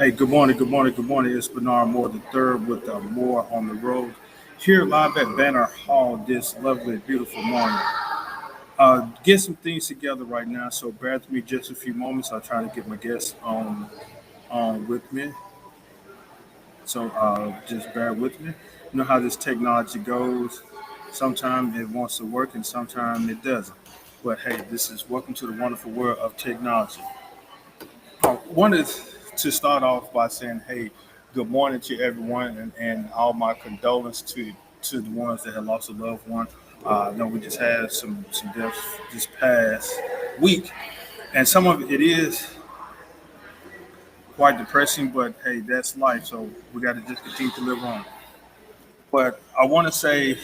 Hey, good morning, good morning, good morning. It's Bernard Moore the third with Moore on the road. Here live at Banner Hall this lovely, beautiful morning. Get some things together right now, so bear with me just a few moments. I'll try to get my guests on with me. So just bear with me. You know how this technology goes. Sometimes it wants to work and sometimes it doesn't. But hey, this is welcome to the wonderful world of technology. Wanted to start off by saying, hey, good morning to everyone, and all my condolences to the ones that had lost a loved one. I know we just had some deaths this past week, and some of it is quite depressing. But hey, that's life, so we got to just continue to live on. But I want to say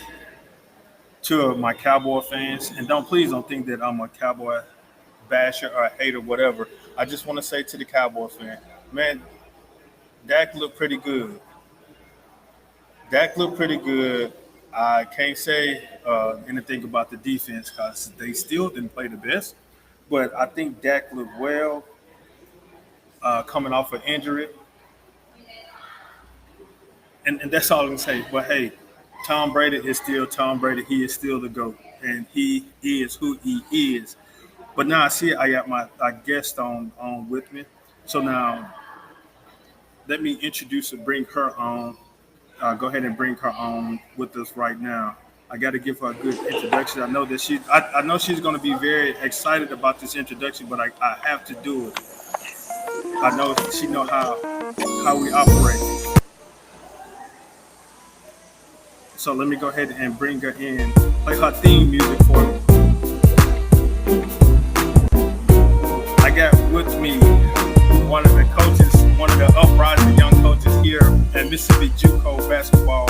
to my Cowboy fans, and please don't think that I'm a Cowboy basher or a hater, whatever. I just want to say to the Cowboy fan, man, Dak looked pretty good. Dak looked pretty good. I can't say anything about the defense because they still didn't play the best. But I think Dak looked well coming off an injury, and that's all I can say. But hey, Tom Brady is still Tom Brady. He is still the GOAT, and he is who he is. But now I see I got my guest on with me. So now let me introduce and bring her on. Go ahead and bring her on with us right now. I got to give her a good introduction. I know she's going to be very excited about this introduction, but I have to do it. I know she know how we operate. So let me go ahead and bring her in. Play her theme music for me. I got with me one of the coaches, one of the uprising young coaches here at Mississippi JUCO basketball,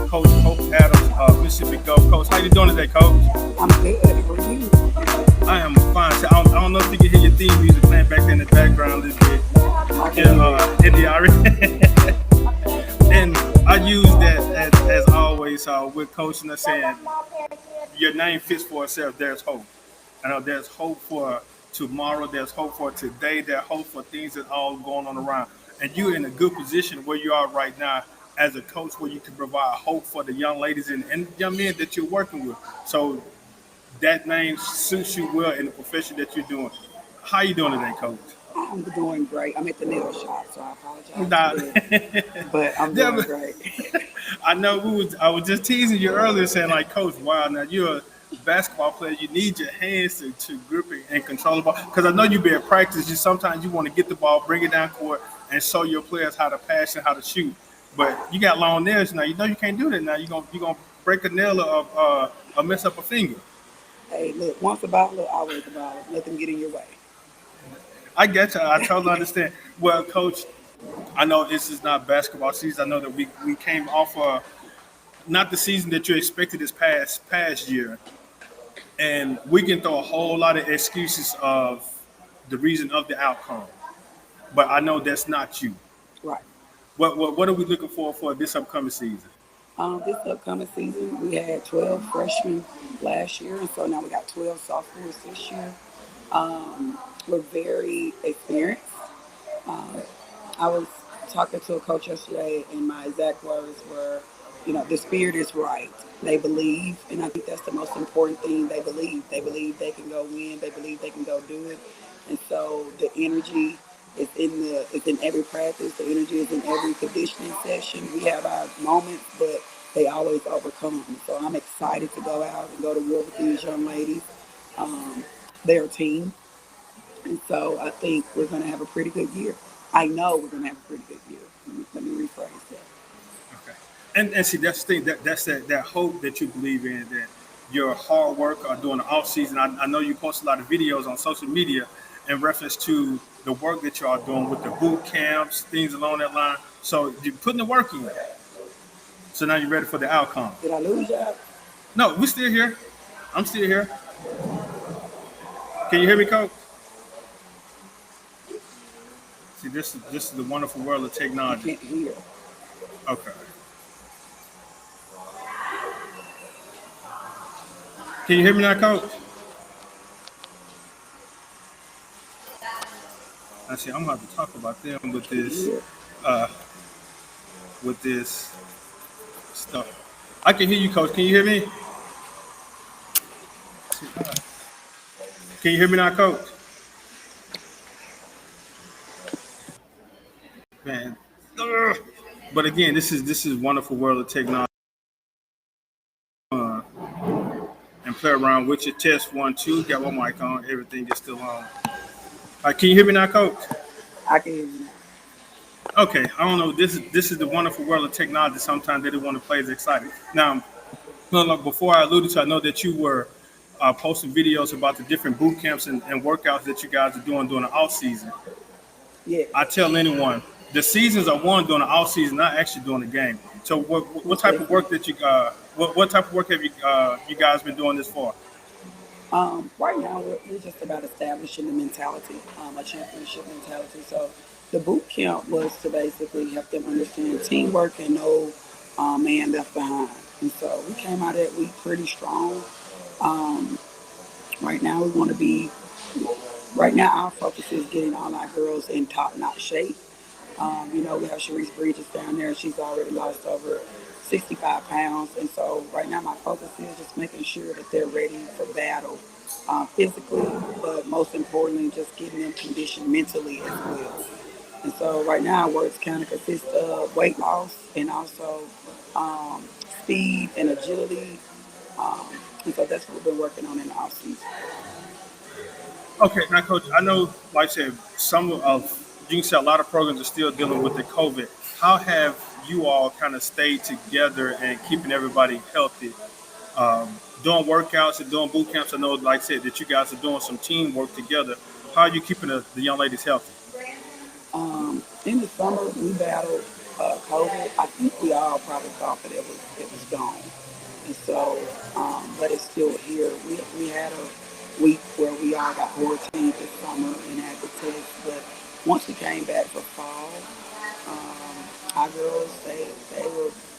Coach Hope Adams, Mississippi Gulf Coach. How you doing today, Coach? I'm good. How are you? I am fine. So I don't know if you can hear your theme music playing back in the background a little bit. In the and I use that as always with coaching us saying your name fits for itself. There's hope. I know there's hope for tomorrow. There's hope for today. There's hope for things that all going on around. And you're in a good position where you are right now as a coach, where you can provide hope for the young ladies and young men that you're working with. So that name suits you well in the profession that you're doing. How you doing today, Coach? I'm doing great. I'm at the nail shop, so I apologize for Nah. that. But I'm Yeah, doing great. I know I was just teasing you earlier saying like, Coach, wow, now you're a basketball player. You need your hands to grip it and control the ball. Because I know you be at practice. You sometimes you want to get the ball, bring it down court, and show your players how to pass and how to shoot. But you got long nails now. You know you can't do that now. You're gonna break a nail or mess up a finger. Hey, look, once a baller, always a baller. Let them get in your way. I get you. I totally understand. Well, Coach, I know this is not basketball season. I know that we came off not the season that you expected this past year, and we can throw a whole lot of excuses of the reason of the outcome. But I know that's not you. Right. What are we looking for this upcoming season? This upcoming season, we had 12 freshmen last year, and so now we got 12 sophomores this year. We're very experienced. Um, I was talking to a coach yesterday, and my exact words were, the spirit is right. They believe, and I think that's the most important thing. They believe. They believe they can go win. They believe they can go do it. And so the energy is it's in every practice. The energy is in every conditioning session. We have our moments, but they always overcome. So I'm excited to go out and go to war with these young ladies. Um, they're a team. And so I think we're going to have a pretty good year. I know we're going to have a pretty good year. Let me rephrase that. Okay. And see that's the thing that's that hope that you believe in that your hard work during the off season. I know you post a lot of videos on social media in reference to the work that you are doing with the boot camps, things along that line. So you're putting the work in. So now you're ready for the outcome. Did I lose y'all? No, we're still here. I'm still here. Can you hear me, Coach? See, this is the wonderful world of I technology. can't hear. Okay. Can you hear me now, Coach? see. I'm gonna have to talk about them Yeah. uh, with this stuff. I can hear you, Coach. Can you hear me? Can you hear me now, Coach? Man. Ugh. But again, this is wonderful world of technology. And play around with your test 1, 2. Got one mic on. Everything is still on. All right, can you hear me now, Coach? I can hear you now. Okay, I don't know. This is the wonderful world of technology. Sometimes they don't want to play as exciting. Now, no, no, before I alluded to, I know that you were posting videos about the different boot camps and workouts that you guys are doing during the off season. Yes, I tell anyone the seasons are won during the off season, not actually during the game. So, what most type of definitely. work that you what type of work have you guys been doing this for? Right now, we're just about establishing the mentality, a championship mentality. So the boot camp was to basically help them understand teamwork and no man left behind. And so we came out of that week pretty strong. Um, right now, we want to be, right now, our focus is getting all our girls in top notch shape. We have Sharice Bridges down there. She's already lost over 65 pounds. And so right now my focus is just making sure that they're ready for battle physically, but most importantly, just getting them conditioned mentally as well. And so right now our works kind of consist of weight loss and also um, speed and agility. Um, and so that's what we've been working on in the off season. Okay, now, Coach, I know, like I said, some of you can say a lot of programs are still dealing with the COVID. How have you all kind of stayed together and keeping everybody healthy? Doing workouts and doing boot camps. I know, like I said, that you guys are doing some teamwork together. How are you keeping the young ladies healthy? In the summer, we battled COVID. I think we all probably thought that it was gone, and so, but it's still here. We had a week where we all got quarantined this summer and had the test, but once we came back for fall, our girls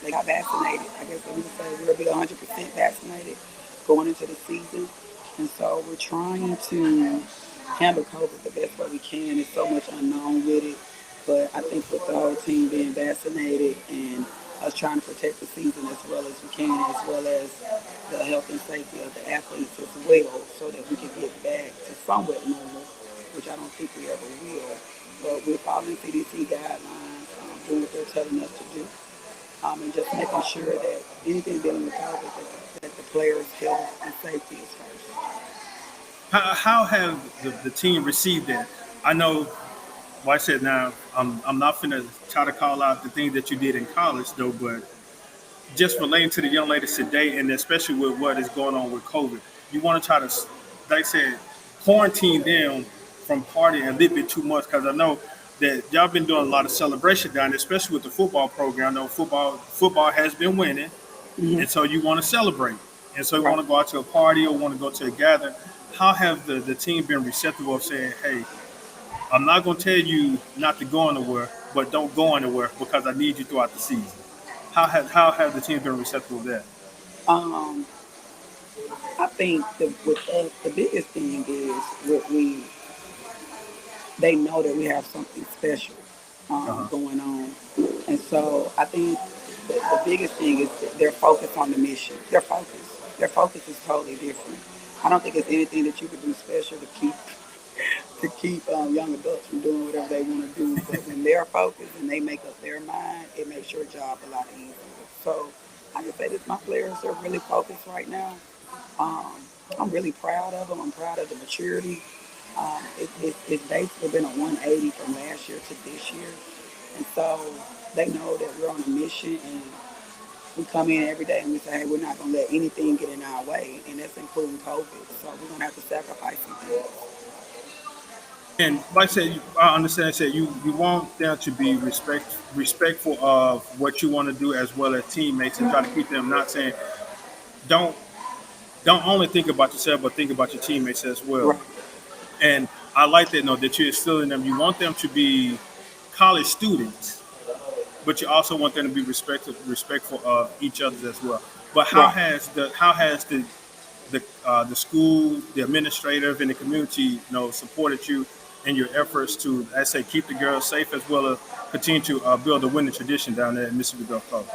they got vaccinated. I guess we would say we'll be 100% vaccinated going into the season, and so we're trying to handle COVID the best way we can. There's so much unknown with it, but I think with the whole team being vaccinated and us trying to protect the season as well as we can, as well as the health and safety of the athletes as well, so that we can get back to somewhat normal, which I don't think we ever will. But we're following CDC guidelines, doing what they're telling us to do, and just making sure that anything dealing with COVID, that the players' health and safety is first. How have the team received that? I know, like I said, now I'm not finna try to call out the things that you did in college, though, but just relating to the young ladies today, and especially with what is going on with COVID, you want to try to, like I said, quarantine them from partying a little bit too much because I know that y'all been doing a lot of celebration down there, especially with the football program. I know football has been winning, Hmm. and so you want to celebrate, and so you want Right. to go out to a party or want to go to a gathering. How have the team been receptive of saying, "Hey, I'm not going to tell you not to go anywhere, but don't go anywhere because I need you throughout the season." How have the team been receptive of that? Um, I think with us, the biggest thing is what they know that we have something special Uh-huh. going on. And so I think the biggest thing is that they're focused on the mission. Their focus is totally different. I don't think it's anything that you could do special to keep young adults from doing whatever they want to do. But when they're focused and they make up their mind, it makes your job a lot easier. So I can say that my players are really focused right now. Um, I'm really proud of them. I'm proud of the maturity. It's basically been a 180 from last year to this year. And so they know that we're on a mission and we come in every day and we say, hey, we're not going to let anything get in our way. And that's including COVID. So we're going to have to sacrifice some things. And like I said, I understand. I said you want them to be respectful of what you want to do as well as teammates, and try to keep them not saying don't don't only think about yourself, but think about your teammates as well. Right. And I like that note that you're instilling them. You want them to be college students, but you also want them to be respectful of each other as well. But Right. how has the school, the administrative, and the community, supported you in your efforts to, I say, keep the girls safe as well as continue to build a winning tradition down there in Mississippi Gulf Coast?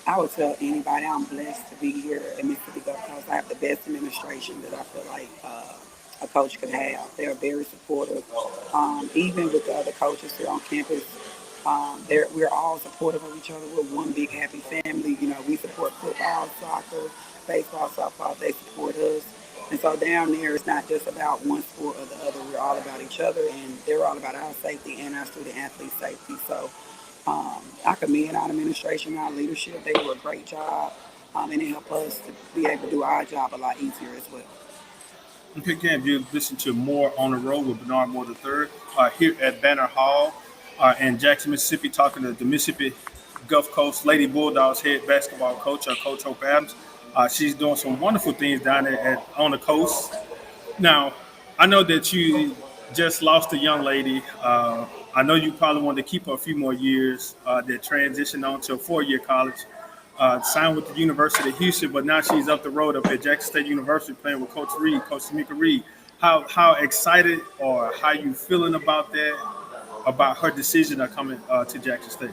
I would tell anybody I'm blessed to be here at Mississippi Gulf Coast. I have the best administration that I feel like a coach could have. They're very supportive. Even with the other coaches here on campus, we're all supportive of each other. We're one big happy family. You know, we support football, soccer, baseball, softball. They support us. And so down there, it's not just about one sport or the other. We're all about each other, and they're all about our safety and our student athlete safety. So I commend our administration, our leadership. They do a great job, and it helps us to be able to do our job a lot easier as well. Okay, again, you listen to More on the Road with Bernard Moore III here at Banner Hall in Jackson, Mississippi, talking to the Mississippi Gulf Coast Lady Bulldogs head basketball coach, Coach Hope Adams. She's doing some wonderful things down there on the coast. Now, I know that you just lost a young lady. I know you probably wanted to keep her a few more years that transitioned on to a 4-year college. Signed with the University of Houston, but now she's up the road up at Jackson State University playing with Coach Reed, Coach Tamika Reed. How excited or how you feeling about that, about her decision of coming to Jackson State?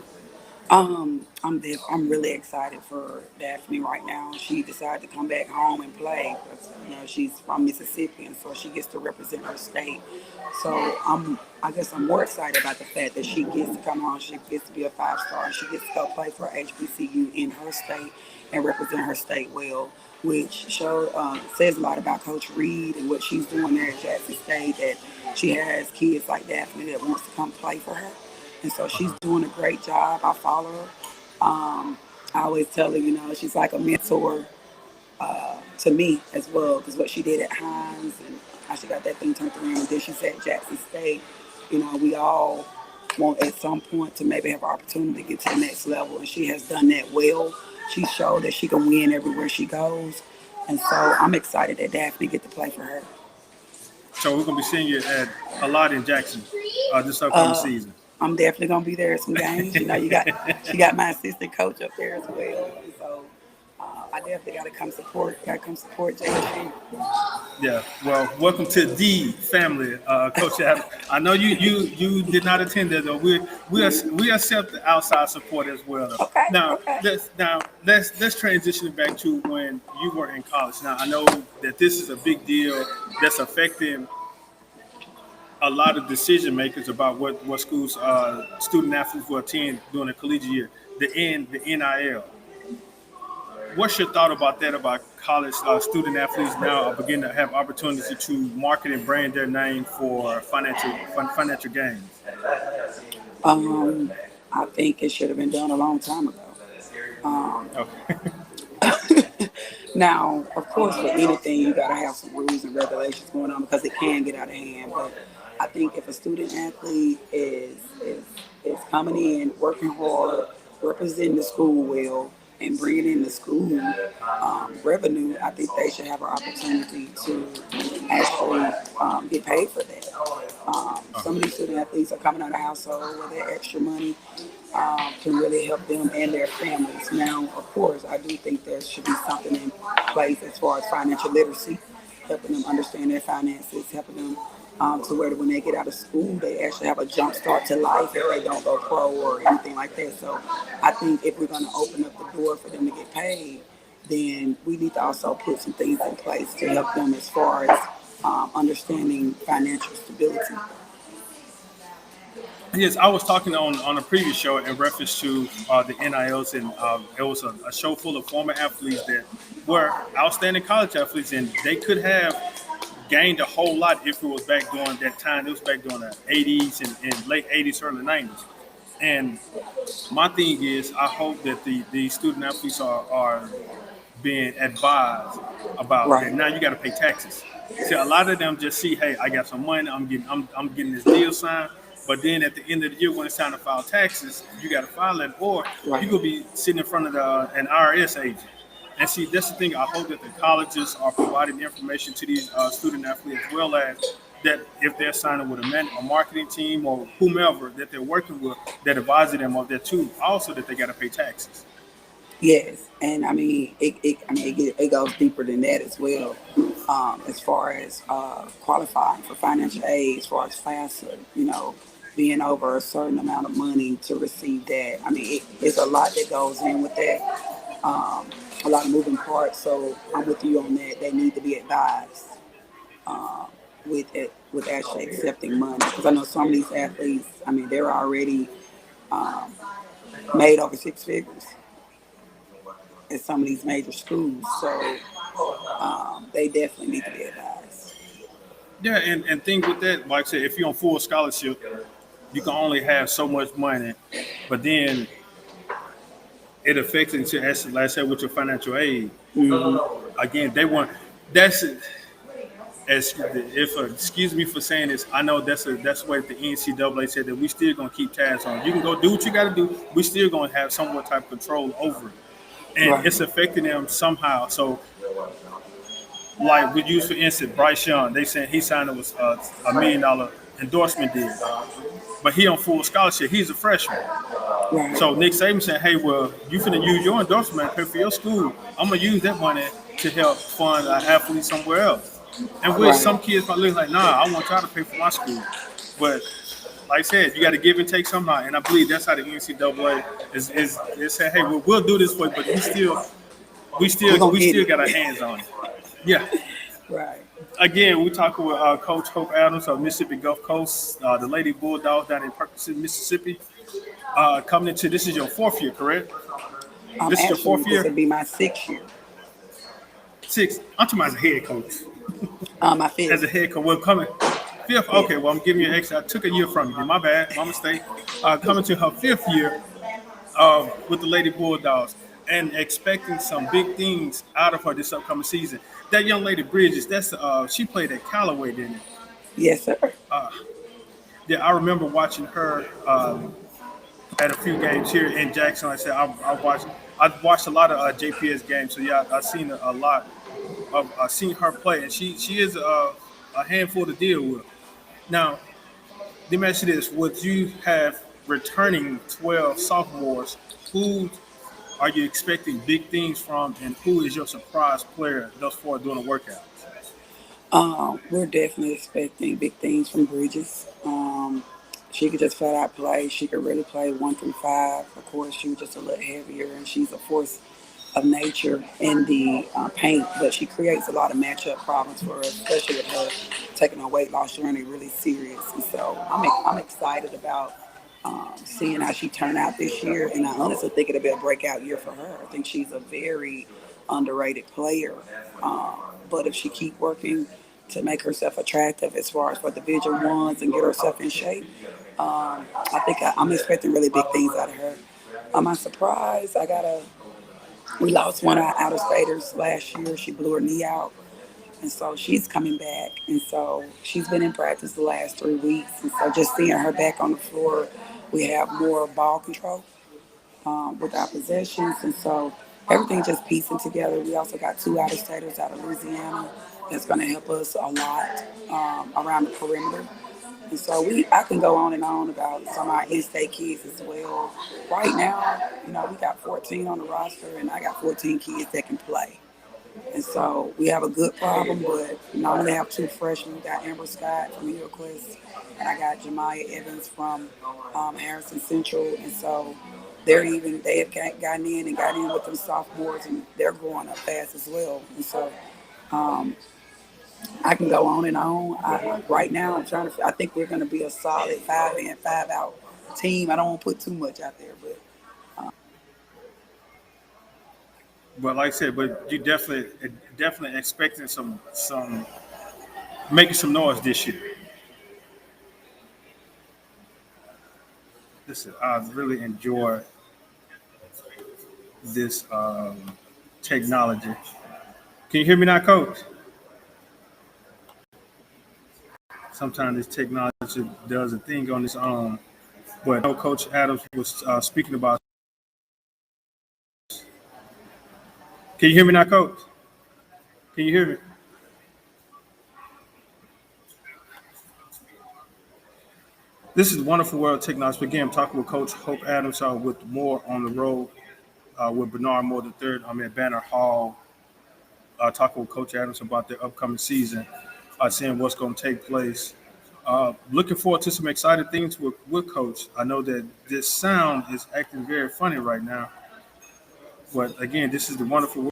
I'm really excited for Daphne right now. She decided to come back home and play. You know, she's from Mississippi, and so she gets to represent her state. So I guess I'm more excited about the fact that she gets to come home. She gets to be a 5-star, and she gets to go play for HBCU in her state and represent her state well, which says a lot about Coach Reed and what she's doing there at Jackson State. That she has kids like Daphne that wants to come play for her. And so she's doing a great job. I follow her. I always tell her, you know, she's like a mentor to me as well, because what she did at Hines and how she got that thing turned around. And then she's at Jackson State. You know, we all want at some point to maybe have an opportunity to get to the next level, and she has done that well. She showed that she can win everywhere she goes. And so I'm excited that Daphne get to play for her. So we're going to be seeing you a lot in Jackson this upcoming season. I'm definitely gonna be there at some games. You know, she got my assistant coach up there as well, and so I definitely gotta come support JSU. Yeah, well, welcome to the family, Coach Adams. I know you did not attend that though. We accept the outside support as well. Okay. Now okay. let's transition back to when you were in college. Now I know that this is a big deal that's affecting a lot of decision makers about what schools student athletes will attend during the collegiate year, the NIL. What's your thought about that, about college student athletes now beginning to have opportunity to market and brand their name for financial gains? I think it should have been done a long time ago. Okay. Now, of course, with anything, you got to have some rules and regulations going on because it can get out of hand. But I think if a student athlete is coming in, working hard, representing the school well, and bringing in the school revenue, I think they should have an opportunity to actually get paid for that. Some of these student athletes are coming out of households where their extra money can really help them and their families. Now, of course, I do think there should be something in place as far as financial literacy, helping them understand their finances, helping them to where when they get out of school, they actually have a jump start to life if they don't go pro or anything like that. So I think if we're going to open up the door for them to get paid, then we need to also put some things in place to help them as far as understanding financial stability. Yes, I was talking on a previous show in reference to the NILs, and it was a show full of former athletes that were outstanding college athletes, and they could have gained a whole lot if it was back during that time. It was back during the 80s and late 80s, early 90s. And my thing is, I hope that the student athletes are being advised about that. Now you got to pay taxes. See, a lot of them just see, hey, I got some money, I'm getting this deal signed. But then at the end of the year, when it's time to file taxes, you got to file it, or you could be sitting in front of an IRS agent. And see, that's the thing. I hope that the colleges are providing information to these student athletes, as well as that if they're signing with a marketing team or whomever that they're working with, that advises them of that too. Also, that they got to pay taxes. Yes, and I mean, it goes deeper than that as well. as far as qualifying for financial aid, as far as FAFSA, being over a certain amount of money to receive that. I mean, it's a lot that goes in with that, a lot of moving parts. So I'm with you on that. They need to be advised with it, with actually accepting money, because I know some of these athletes. I mean, they're already made over six figures at some of these major schools. So they definitely need to be advised. Yeah, and thing with that, like I said, if you're on full scholarship, you can only have so much money, but then it affects into, as like I said, with your financial aid. Again, they want that's as if excuse me for saying this, I know that's what the NCAA said, that we still gonna keep tabs on. You can go do what you got to do. We still gonna have somewhat type of control over it, and Right. it's affecting them somehow. So, like we use for instance Bryce Young, they saying he signed with $1 million endorsement deal, but he on full scholarship. He's a freshman. Right. So Nick Saban said, "Hey, well, you finna use your endorsement to pay for your school. I'm gonna use that money to help fund an athlete somewhere else." And with Right. some kids might look like, "Nah, I want y'all to pay for my school," but like I said, you got to give and take somehow. And I believe that's how the NCAA is saying, "Hey, we'll do this for you, but we We're still gonna we get still it. got our hands on it." Yeah. Right. Again, we talking with Coach Hope Adams of Mississippi Gulf Coast, the Lady Bulldogs down in Perkins, Mississippi. Coming into, this is your fourth year, correct? This is your Actually, fourth this year? would be my sixth year. Six. I'm talking about as a head coach. My As a fifth. head coach, well, coming fifth. Fifth. Okay, well, I'm giving you an extra. I took a year from you. My bad. My mistake. Coming to her fifth year with the Lady Bulldogs and expecting some big things out of her this upcoming season. That young lady Bridges, that's she played at Callaway, didn't it? Yes, sir. Yeah, I remember watching her at a few games here in Jackson. Like I said I've watched a lot of JPS games, so yeah, I've seen a lot of seen her play, and she is a handful to deal with. Now, let me ask you this: would you have returning 12 sophomores? Who are you expecting big things from, and who is your surprise player thus far doing the workout? We're definitely expecting big things from Bridges. She could just flat out play. She could really play 1 through 5. Of course, she was just a little heavier, and she's a force of nature in the paint, but she creates a lot of matchup problems for us, especially with her taking her weight loss journey really serious. And so I'm excited about seeing how she turned out this year, and I honestly think it'll be a breakout year for her. I think she's a very underrated player, but if she keep working to make herself attractive as far as for Division Ones and get herself in shape, I think I'm expecting really big things out of her. Am I surprised? We lost one of our outer staters last year. She blew her knee out. And so she's coming back. And so she's been in practice the last 3 weeks. And so just seeing her back on the floor, we have more ball control with our possessions. And so everything just piecing together. We also got two out of staters out of Louisiana that's going to help us a lot around the perimeter. And so I can go on and on about some of our in-state kids as well. Right now, we got 14 on the roster, and I got 14 kids that can play. And so we have a good problem, but I only have two freshmen. We got Amber Scott from Hillcrest, and I got Jemiah Evans from Harrison Central. And so they have gotten in and got in with them sophomores, and they're growing up fast as well. And so I can go on and on. Right now, I think we're going to be a solid 5 in, 5 out team. I don't want to put too much out there, but But like I said, but you definitely expecting some making some noise this year. Listen, I really enjoy this technology. Can you hear me now, Coach? Sometimes this technology does a thing on its own. But I know Coach Adams was speaking about. Can you hear me now, Coach? Can you hear me? This is Wonderful World Technology. Again, I'm talking with Coach Hope Adams with more on the road with Bernard Moore III. I'm at Banner Hall talking with Coach Adams about the upcoming season, seeing what's going to take place. Looking forward to some exciting things with Coach. I know that this sound is acting very funny right now, but again, this is the wonderful.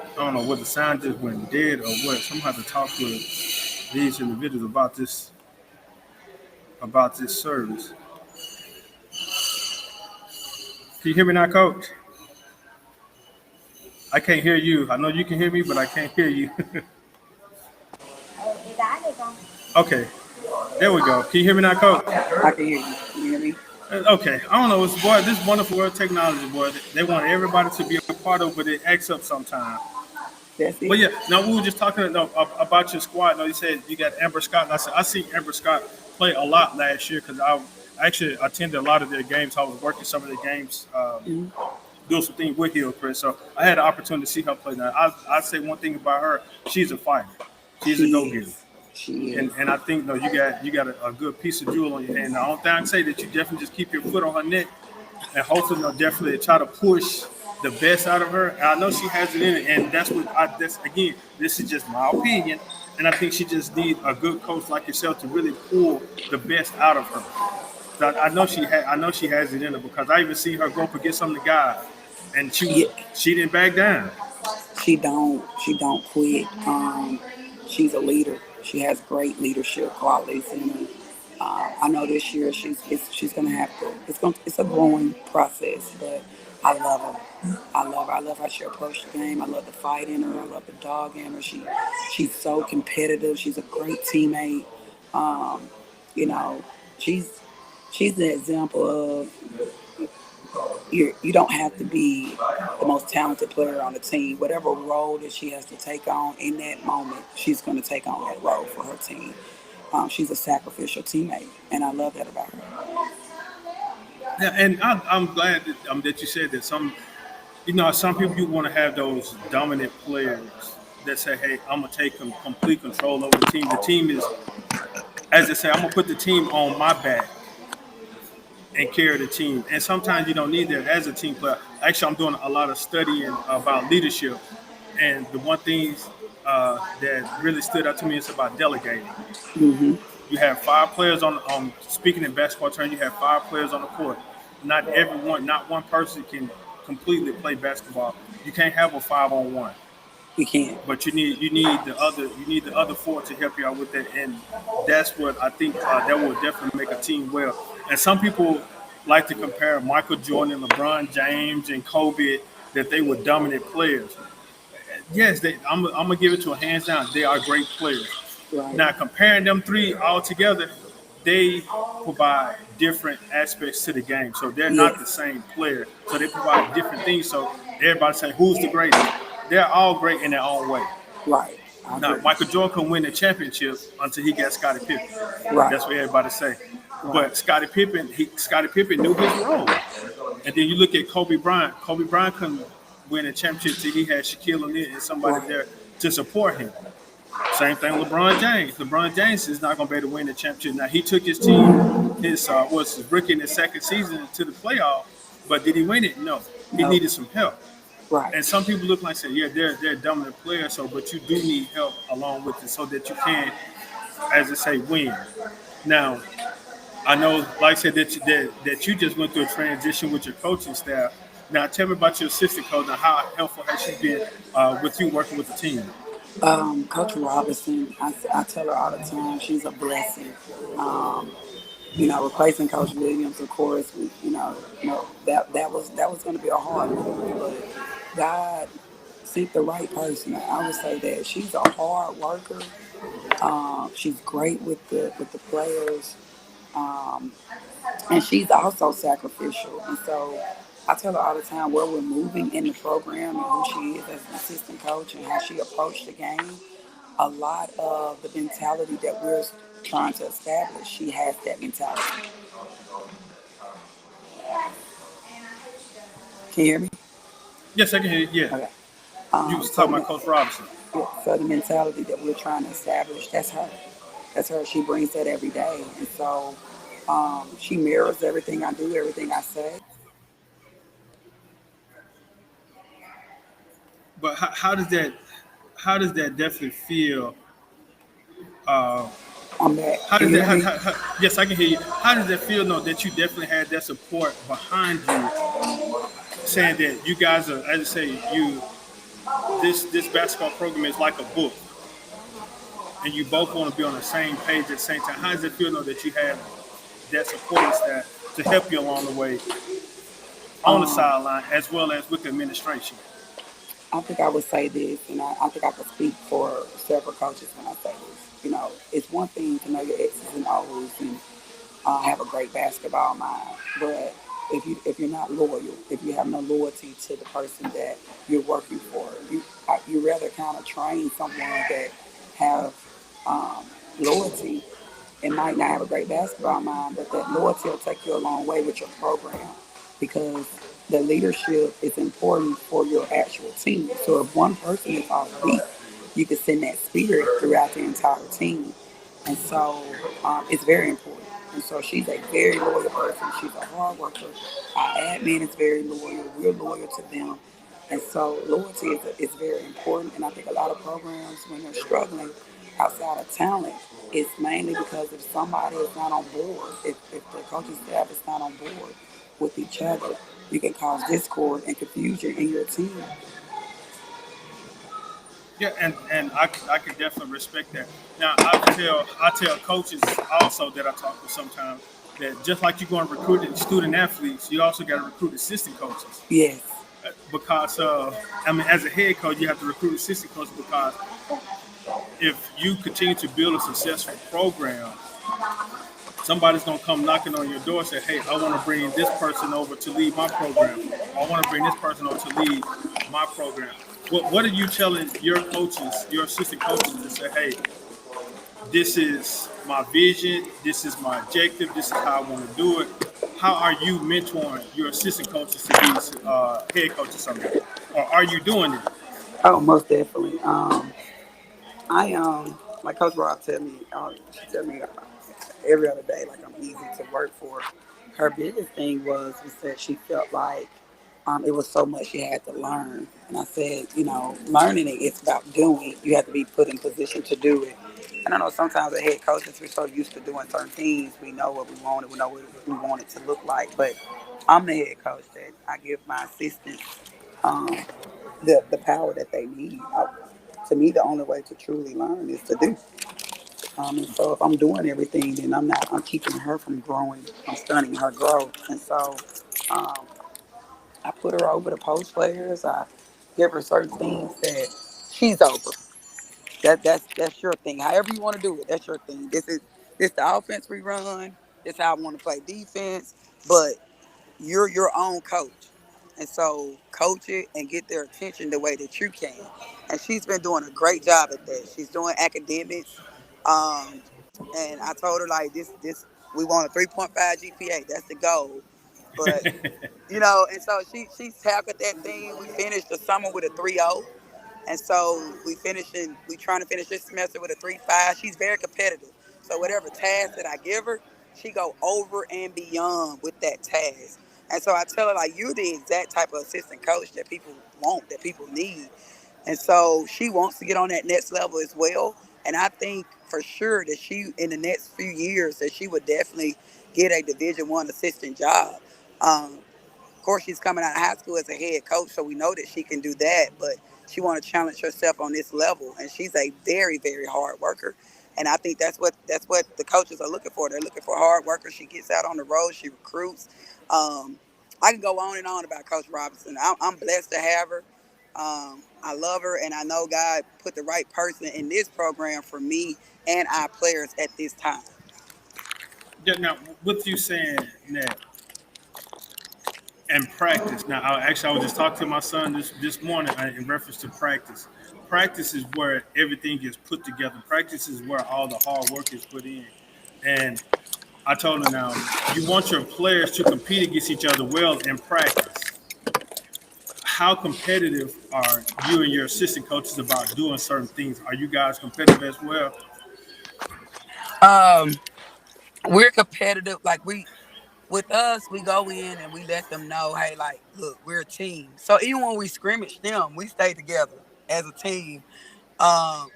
I don't know what the sound just went dead or what. So I'm gonna have to talk with these individuals about this service. Can you hear me now, Coach? I can't hear you. I know you can hear me, but I can't hear you. Okay, there we go. Can you hear me now, Coach? I can hear you. Can you hear me? Okay, I don't know. It's boy, this wonderful world of technology, boy. They want everybody to be a part of, but it acts up sometimes. That's But it. yeah, now we were just talking about your squad. No, you said you got Amber Scott. And I said I see Amber Scott play a lot last year because I actually attended a lot of their games. I was working some of their games, Mhm. doing some things with Hillcrest. So I had the opportunity to see her play. Now I say one thing about her: she's a fighter. She's a She go getter. is. She is. And I think no, you got a good piece of jewel on your hand. Now, the only thing I can say that you definitely just keep your foot on her neck and hopefully they'll definitely try to push the best out of her. And I know she has it in it, and that's again, this is just my opinion, and I think she just needs a good coach like yourself to really pull the best out of her. So I know she has it in her because I even see her go up against some of the guys, and Yeah, she didn't back down. she don't quit. She's a leader. She has great leadership qualities in her. I know this year she's gonna have to. It's a growing process, but I love her. I love her. I love how she approached the game. I love the fight in her. I love the dog in her. She's so competitive. She's a great teammate. Um, you know, she's she's an example of you don't have to be the most talented player on the team. Whatever role that she has to take on in that moment, she's going to take on that role for her team. She's a sacrificial teammate, and I love that about her. Yeah, and I'm glad that you said that. Some people you want to have those dominant players that say, "Hey, I'm gonna take complete control over the team." The team is, as I say, I'm gonna put the team on my back and carry the team. And sometimes you don't need that as a team player. Actually, I'm doing a lot of studying about leadership, and the one thing that really stood out to me is about delegating. Hmm. You have five players on. Speaking in basketball terms, you have five players on the court. Not one person can completely play basketball. You can't have a 5-on-1, You can't. but you need the other four to help you out with that, and that's what I think that will definitely make a team well. And some people like to compare Michael Jordan, LeBron James, and Kobe that they were dominant players. Yes, I'm gonna give it to a hands down. They are great players. Right. Now comparing them three all together, they provide different aspects to the game. So they're not the Yes. same player. So they provide different things. So everybody say who's the greatest? They're all great in their own way. Right. I Now agree. Michael Jordan can win the championship until he got Scottie Pippen. Right. That's what everybody say. Right. But Scottie Pippen knew his role. And then you look at Kobe Bryant. Kobe Bryant couldn't win a championship till he had Shaquille O'Neal and somebody Right. there to support him. Same thing with LeBron James. LeBron James is not going to be able to win the championship. Now he took his team, his rookie in his second season to the playoff, but did he win it? No. He No. needed some help. Right. And some people look like say, yeah, they're a dominant player, so but you do need help along with it so that you can, as I say, win. Now I know, like I said, that you just went through a transition with your coaching staff. Now tell me about your assistant coach and how helpful has she been with you working with the team. Coach Robinson, I tell her all the time, she's a blessing. Um, replacing Coach Williams, of course, that was going to be a hard move, but God sent the right person. I would say that she's a hard worker. She's great with the players, um, and she's also sacrificial. And so I tell her all the time where we're moving in the program and who she is as an assistant coach and how she approached the game. A lot of the mentality that we're trying to establish, she has that mentality. Can you hear me? Yes, I can hear you. Yeah, Okay. you was So talking about Coach Robinson. yeah, so the mentality that we're trying to establish, that's her. That's her. She brings that every day, and so She mirrors everything I do, everything I say. But how does that definitely feel? Uh, I'm back. how Can does you that? hear me? Yes, I can hear you. How does that feel? Though that you definitely had that support behind you, saying that you guys are, as I say, you this basketball program is like a book, and you both want to be on the same page at the same time. How does it feel? Though that you have that supporting staff to help you along the way on the Um, sideline as well as with the administration. I think I would say this, and I think I could speak for several coaches when I say this. You know, it's one thing to know your X's and O's and have a great basketball mind, but if you're not loyal, if you have no loyalty to the person that you're working for, you rather kind of train someone that have um, loyalty and might not have a great basketball mind, but that loyalty will take you a long way with your program because the leadership is important for your actual team. So if one person is off beat, you can send that spirit throughout the entire team. And so it's very important. And so she's a very loyal person. She's a hard worker. Our admin is very loyal. We're loyal to them. And so loyalty is very important. And I think a lot of programs, when they're struggling outside of talent, it's mainly because if somebody is not on board, if the coaching staff is not on board with each other, you can cause discord and confusion in your team. Yeah, and I can definitely respect that. Now I tell coaches also that I talk to sometimes that just like you're going to recruit student athletes, you also got to recruit assistant coaches Yes. because I mean as a head coach you have to recruit assistant coaches because if you continue to build a successful program, somebody's gonna come knocking on your door and say, "Hey, I want to bring this person over to lead my program. I want to bring this person over to lead my program." What are you telling your coaches, your assistant coaches, to say, "Hey, this is my vision. This is my objective. This is how I want to do it." How are you mentoring your assistant coaches to be head coaches someday, or are you doing it? Oh, most definitely. I like Coach Rob tell me, she tell me every other day like I'm easy to work for. Her biggest thing was that she felt like it was so much she had to learn. And I said, you know, learning it, it's about doing. You have to be put in position to do it. And I know sometimes as head coaches, we're so used to doing certain things. We know what we wanted. We know what we want it to look like. But I'm the head coach that I give my assistants um, the power that they need. To me, the only way to truly learn is to do. And so if I'm doing everything, then I'm keeping her from growing. I'm stunning her growth. And so um, I put her over the post players. I give her certain things that she's over. That's your thing. However you want to do it, that's your thing. This the offense we run. This how I want to play defense. But you're your own coach. And so coach it and get their attention the way that you can. And she's been doing a great job at that. She's doing academics. Um, and I told her like this we want a 3.5 GPA. That's the goal. But you know, and so she's tackled that thing. We finished the summer with a 3.0. And so we trying to finish this semester with a 3.5. She's very competitive. So whatever task that I give her, she go over and beyond with that task. And so I tell her like you're the exact type of assistant coach that people want, that people need. And so she wants to get on that next level as well. And I think for sure that she in the next few years that she would definitely get a Division 1 assistant job. Of course, she's coming out of high school as a head coach, so we know that she can do that. But she want to challenge herself on this level, and she's a very, very hard worker. And I think that's what the coaches are looking for. They're looking for hard workers. She gets out on the road. She recruits. Um, I can go on and on about Coach Robinson. I'm blessed to have her. I love her, and I know God put the right person in this program for me and our players at this time. Yeah, now, with you saying that and practice. Now, I was just talking to my son this morning in reference to practice. Practice is where everything gets put together. Practice is where all the hard work is put in. And I told him now, you want your players to compete against each other well in practice. How competitive are you and your assistant coaches about doing certain things? Are you guys competitive as well? Um, we're competitive. Like with us, we go in and we let them know, hey, like, look, we're a team. So even when we scrimmage them, we stay together as a team,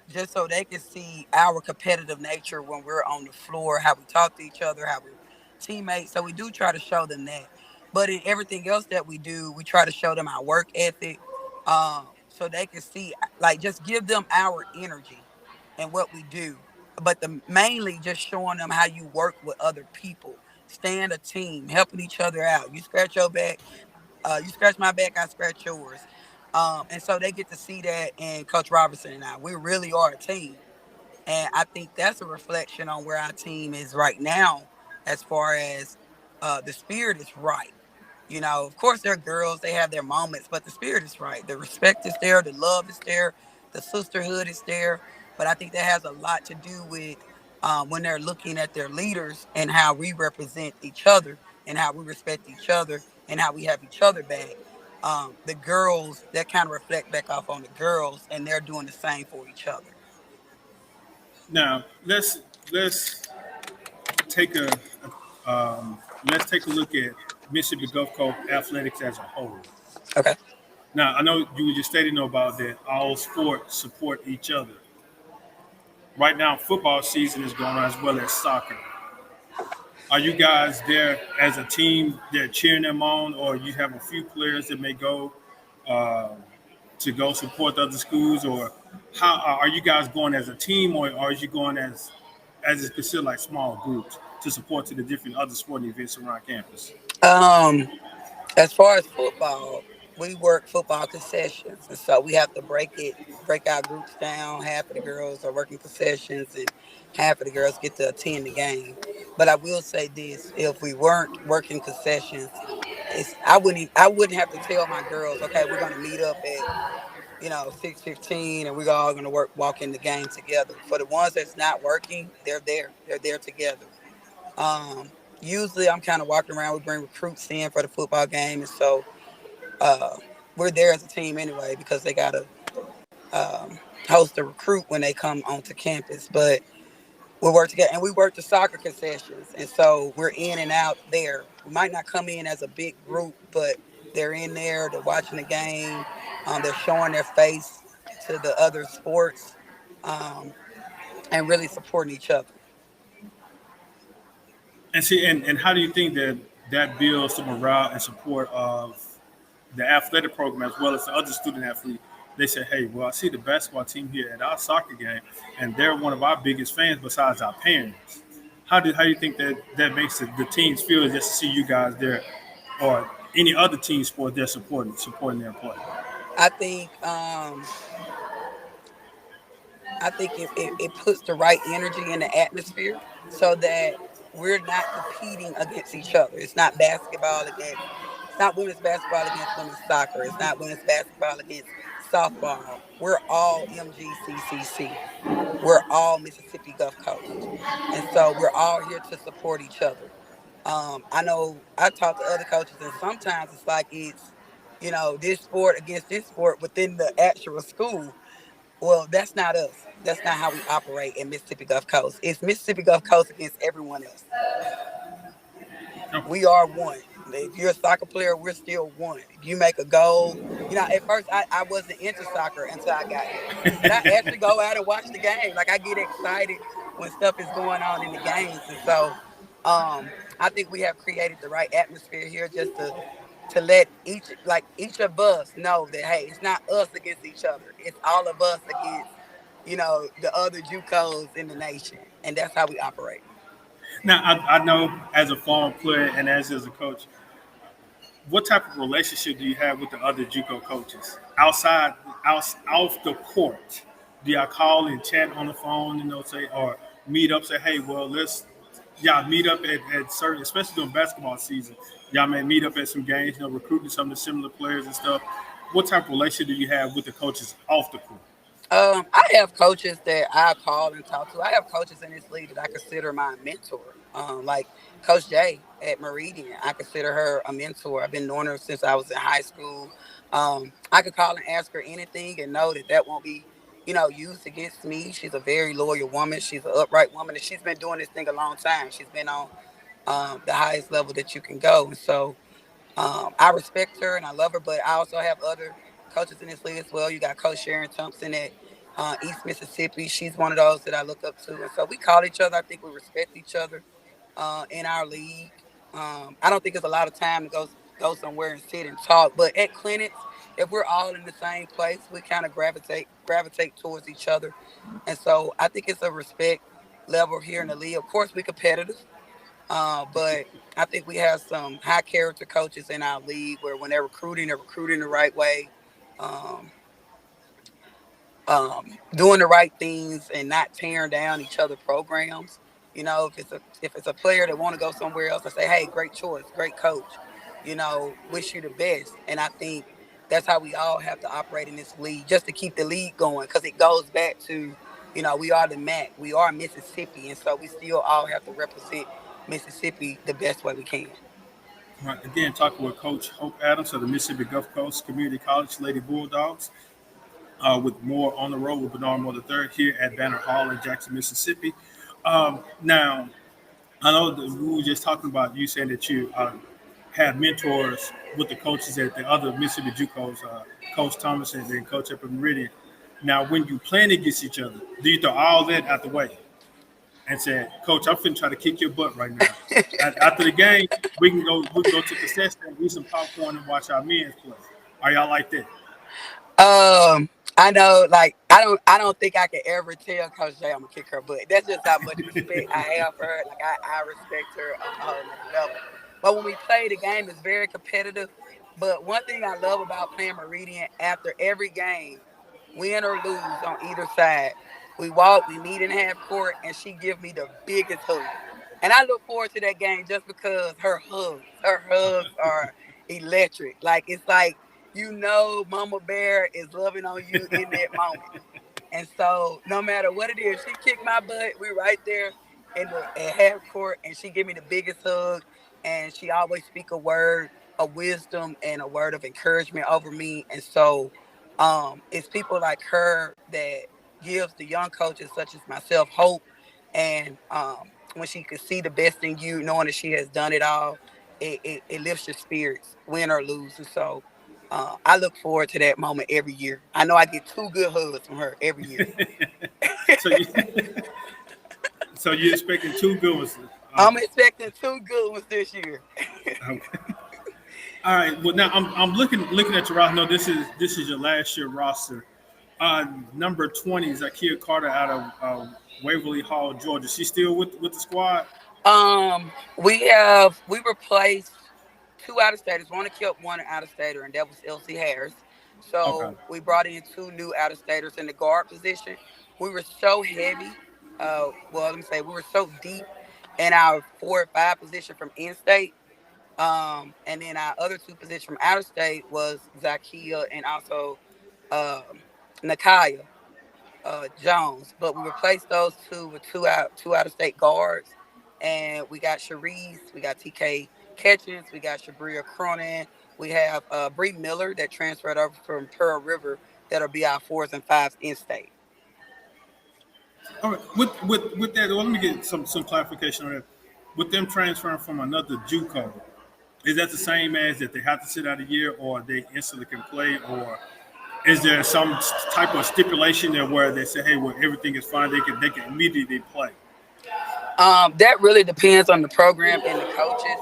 just so they can see our competitive nature when we're on the floor, how we talk to each other, how we're teammates. So we do try to show them that. But in everything else that we do, we try to show them our work ethic, so they can see, like, just give them our energy and what we do. But mainly just showing them how you work with other people, staying a team, helping each other out. You scratch your back, you scratch my back, I scratch yours. And so they get to see that in Coach Robertson and I. We really are a team. And I think that's a reflection on where our team is right now, as far as the spirit is right. You know, of course, they're girls, they have their moments, but the spirit is right. The respect is there, the love is there, the sisterhood is there. But I think that has a lot to do with when they're looking at their leaders and how we represent each other and how we respect each other and how we have each other back. The girls, that kind of reflect back off on the girls, and they're doing the same for each other. Now let's take let's take a look at Mississippi Gulf Coast athletics as a whole. Okay. Now I know you were just stating about that all sports support each other. Right now, football season is going on as well as soccer. Are you guys there as a team that cheering them on, or you have a few players that may go uh, to go support the other schools, or how are you guys going as a team, or are you going as it's considered like small groups to support to the different other sporting events around campus? Um, as far as football, we work football concessions, and so we have to break our groups down. Half of the girls are working concessions, and half of the girls get to attend the game. But I will say this: if we weren't working concessions, I wouldn't have to tell my girls, okay, we're gonna meet up at 6:15, and we're all gonna walk in the game together. For the ones that's not working, they're there. They're there together. Usually I'm kind of walking around. We bring recruits in for the football game, and so uh, we're there as a team anyway because they gotta host a recruit when they come onto campus. But we work together, and we work the soccer concessions, and so we're in and out there. We might not come in as a big group, but they're in there. They're watching the game. They're showing their face to the other sports, um, and really supporting each other. And see, and how do you think that that builds the morale and support of the athletic program as well as the other student athlete? They say, hey, well, I see the basketball team here at our soccer game, and they're one of our biggest fans besides our parents. How do you think that that makes the teams feel just to see you guys there, or any other team sport they're supporting their play? I think I think it puts the right energy in the atmosphere so that we're not competing against each other. It's not women's basketball against women's soccer. It's not women's basketball against softball. We're all MGCCC. We're all Mississippi Gulf Coast. And so we're all here to support each other. I know I talk to other coaches, and sometimes it's like this sport against this sport within the actual school. Well, that's not us. That's not how we operate in Mississippi Gulf Coast. It's Mississippi Gulf Coast against everyone else. We are one. If you're a soccer player, we're still one. If you make a goal, at first I wasn't into soccer until I got here. But I actually go out and watch the game. Like, I get excited when stuff is going on in the games. And so I think we have created the right atmosphere here just to let each of us know that, hey, it's not us against each other. It's all of us against, the other JUCOs in the nation. And that's how we operate. Now, I know as a former player and as a coach, what type of relationship do you have with the other JUCO coaches off the court? Do y'all call and chat on the phone, say, or meet up, say, hey, well, let's y'all meet up at certain, especially during basketball season. Y'all may meet up at some games, recruiting some of the similar players and stuff. What type of relationship do you have with the coaches off the court? I have coaches that I call and talk to. I have coaches in this league that I consider my mentor. Like Coach Jay at Meridian, I consider her a mentor. I've been knowing her since I was in high school. I could call and ask her anything and know that won't be used against me. She's a very loyal woman. She's an upright woman, and she's been doing this thing a long time. She's been on the highest level that you can go, and so I respect her and I love her. But I also have other coaches in this league as well. You got Coach Sharon Thompson at East Mississippi. She's one of those that I look up to, and so we call each other. I think we respect each other in our league. I don't think there's a lot of time to go somewhere and sit and talk. But at clinics, if we're all in the same place, we kind of gravitate towards each other. And so I think it's a respect level here in the league. Of course, we competitive, but I think we have some high character coaches in our league where when they're recruiting the right way. Um, Doing the right things and not tearing down each other programs. If it's a player that want to go somewhere else, I say, hey, great choice, great coach. Wish you the best. And I think that's how we all have to operate in this league, just to keep the league going, because it goes back to, we are the MAC, we are Mississippi, and so we still all have to represent Mississippi the best way we can. Right. Again, talking with Coach Hope Adams of the Mississippi Gulf Coast Community College Lady Bulldogs. With more on the road with Bernard Moore III here at Banner Hall in Jackson, Mississippi. Now, I know that we were just talking about you saying that you had mentors with the coaches at the other Mississippi JUCOs, Coach Thomas and then Coach up in Meridian. Now, when you playing against each other, do you throw all that out the way and say, Coach, I'm finna try to kick your butt right now? After the game, we can go to the stand, eat some popcorn, and watch our men play. Are y'all like that? I know, like I don't think I could ever tell Coach Jay I'm gonna kick her butt. That's just how much respect I have for her. Like I respect her on a whole nother level. But when we play, the game is very competitive. But one thing I love about playing Meridian, after every game, win or lose on either side, we walk, we meet in half court, and she give me the biggest hug. And I look forward to that game just because her hugs are electric. Like it's like Mama Bear is loving on you in that moment. And so no matter what it is, she kicked my butt. We right there at half court, and she give me the biggest hug. And she always speak a word of wisdom and a word of encouragement over me. And so it's people like her that gives the young coaches such as myself hope. And when she could see the best in you, knowing that she has done it all, it lifts your spirits, win or lose. And so I look forward to that moment every year. I know I get two good hugs from her every year. So you, so you're expecting two good ones. I'm expecting two good ones this year. Okay. All right. Well, now I'm looking at your roster. No, this is your last year roster. Number 20 is Akia Carter out of Waverly Hall, Georgia. She's still with the squad. We replaced two out of staters. One kept one out of stater, and that was Elsie Harris. Okay. So we brought in two new out of staters in the guard position. We were so heavy. Let me say we were so deep in our 4 or 5 position from in state. And then our other two positions from out of state was Zakia and also um Nakaya Jones. But we replaced those two with two out of state guards, and we got Cherise, we got TK Catchings, we got Shabria Cronin, we have Bree Miller that transferred over from Pearl River that'll be our 4s and 5s in state. All right. With that, well, let me get some clarification on that. With them transferring from another JUCO, is that the same as that they have to sit out a year, or they instantly can play, or is there some type of stipulation there where they say, hey, well, everything is fine, they can immediately play? That really depends on the program and the coaches.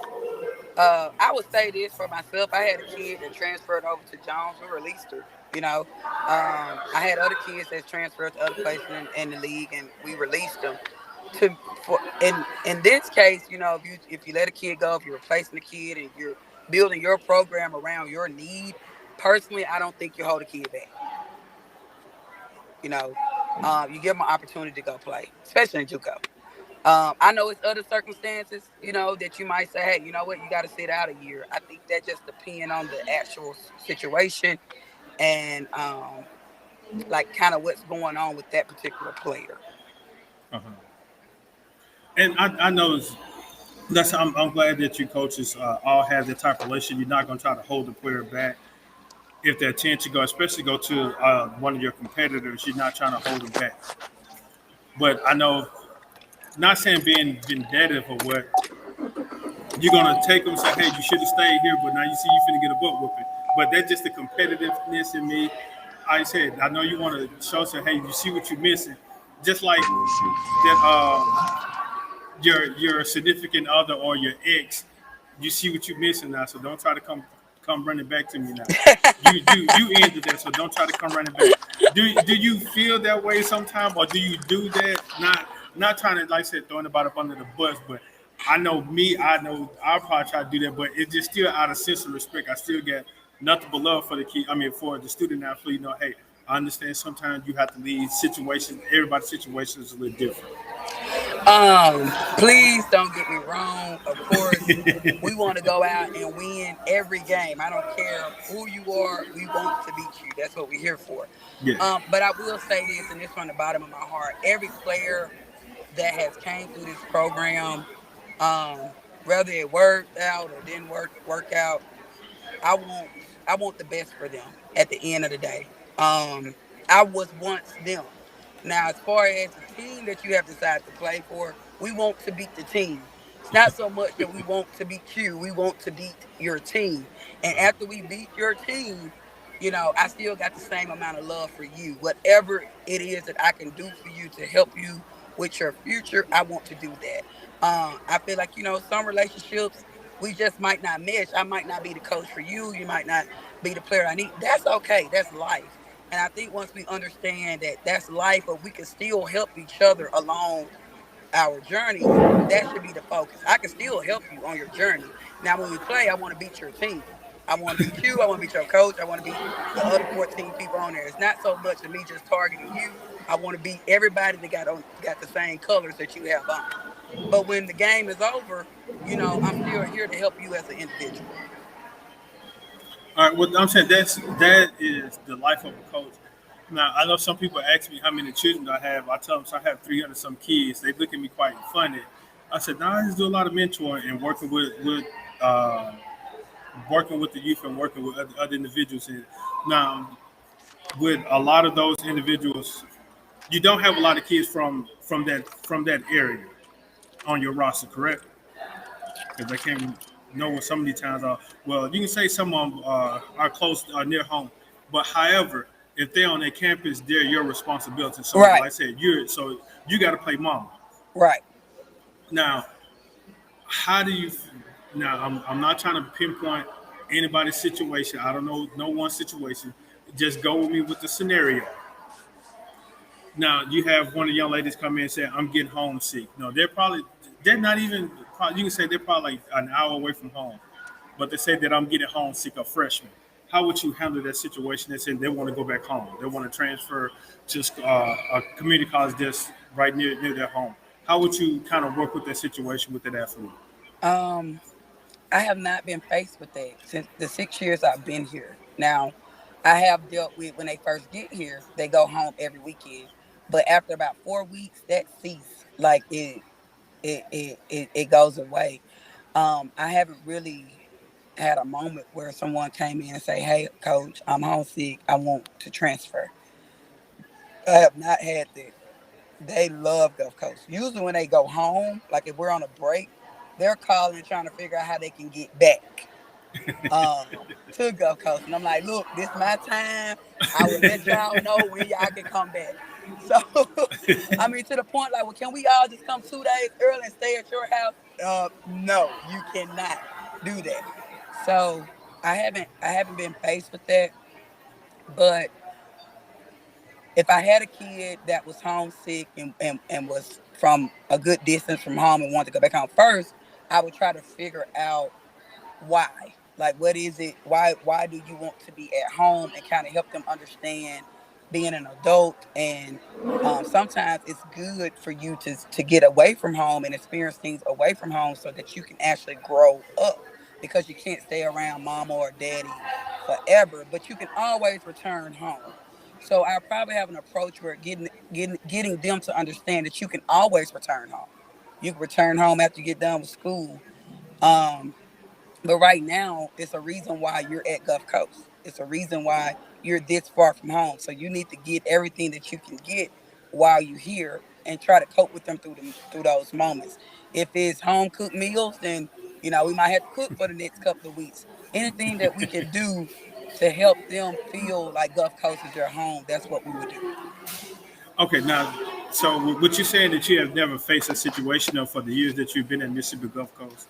I would say this for myself. I had a kid that transferred over to Jones. We released her. I had other kids that transferred to other places in the league, and we released them. In this case, if you let a kid go, if you're replacing the kid and you're building your program around your need, personally, I don't think you hold a kid back. You give them an opportunity to go play, especially in JUCO. I know it's other circumstances, that you might say, hey, you know what, you got to sit out a year. I think that just depends on the actual situation and like kind of what's going on with that particular player. Uh-huh. And I know I'm glad that you coaches all have that type of relationship. You're not going to try to hold the player back. if they tend to go, especially go to one of your competitors, you're not trying to hold them back. But I know, not saying being vindictive or what, you're gonna take them and say, hey, you should have stayed here, but now you see you finna get a butt whooping. But that's just the competitiveness in me. I said, I know you want to show say, hey, you see what you're missing, just like that. Your significant other or your ex, you see what you're missing now. So don't try to come running back to me now. You ended that, so don't try to come running back. Do you feel that way sometimes, or do you do that? Not trying to, like I said, throwing about up under the bus, but I know me. I know I'll probably try to do that, but it's just still out of sense of respect. I still get nothing but love for the key. I mean, for the student athlete. You know, hey, I understand sometimes you have to leave situations. Everybody's situation is a little different. Please don't get me wrong. Of course, we want to go out and win every game. I don't care who you are. We want to beat you. That's what we're here for. Yeah. But I will say this, and this from the bottom of my heart. Every player that has came through this program, whether it worked out or didn't work out, I want I want the best for them at the end of the day. I was once them. Now, as far as the team that you have decided to play for, we want to beat the team. It's not so much that we want to beat you, we want to beat your team. And after we beat your team, I still got the same amount of love for you. Whatever it is that I can do for you to help you with your future, I want to do that. I feel like, some relationships, we just might not mesh. I might not be the coach for you. You might not be the player I need. That's okay. That's life. And I think once we understand that that's life, but we can still help each other along our journeys, that should be the focus. I can still help you on your journey. Now, when we play, I want to beat your team. I want to beat you. I want to beat your coach. I want to beat the other 14 people on there. It's not so much of me just targeting you. I want to beat everybody that got the same colors that you have on. But when the game is over, I'm still here to help you as an individual. All right, well, I'm saying that is the life of a coach. Now, I know some people ask me how many children I have. I tell them so I have 300 some kids. They look at me quite funny. I said, no, I just do a lot of mentoring and uh, working with the youth and working with other individuals. And now, with a lot of those individuals, you don't have a lot of kids from that area on your roster, correct? Because they can't know what some of these towns are. Well, you can say some of them are close, near home, but however, if they're on their campus, they're your responsibility. So, like Right, I said, you got to play mama. right. Now, how do you? Now, I'm not trying to pinpoint anybody's situation. I don't know no one situation. Just go with me with the scenario. Now you have one of the young ladies come in and say, "I'm getting homesick." No, they're not even. You can say they're probably like an hour away from home, but they say that I'm getting homesick. A freshman. How would you handle that situation? They say they want to go back home. They want to transfer to a community college that's right near their home. How would you kind of work with that situation with that athlete? Um, I have not been faced with that since the 6 years I've been here. Now, I have dealt with when they first get here, they go home every weekend. But after about 4 weeks, that cease. Like it goes away. I haven't really had a moment where someone came in and say, "Hey, coach, I'm homesick. I want to transfer." I have not had that. They love Gulf Coast. Usually when they go home, like if we're on a break, they're calling and trying to figure out how they can get back to Gulf Coast. And I'm like, look, this is my time. I will let y'all know when y'all can come back. So, I mean, to the point, like, well, can we all just come 2 days early and stay at your house? No, you cannot do that. So I haven't been faced with that. But if I had a kid that was homesick and was from a good distance from home and wanted to go back home first, I would try to figure out why. Like, what is it? Why do you want to be at home, and kind of help them understand being an adult. And sometimes it's good for you to get away from home and experience things away from home so that you can actually grow up, because you can't stay around mama or daddy forever, but you can always return home. So I probably have an approach where getting them to understand that you can always return home. You can return home after you get done with school. Um, but right now, it's a reason why you're at Gulf Coast. It's a reason why you're this far from home. So you need to get everything that you can get while you're here and try to cope with them through those moments. If it's home cooked meals, then we might have to cook for the next couple of weeks. Anything that we can do to help them feel like Gulf Coast is their home, that's what we would do. Okay, now, so what you're saying that you have never faced a situation though for the years that you've been in Mississippi Gulf Coast.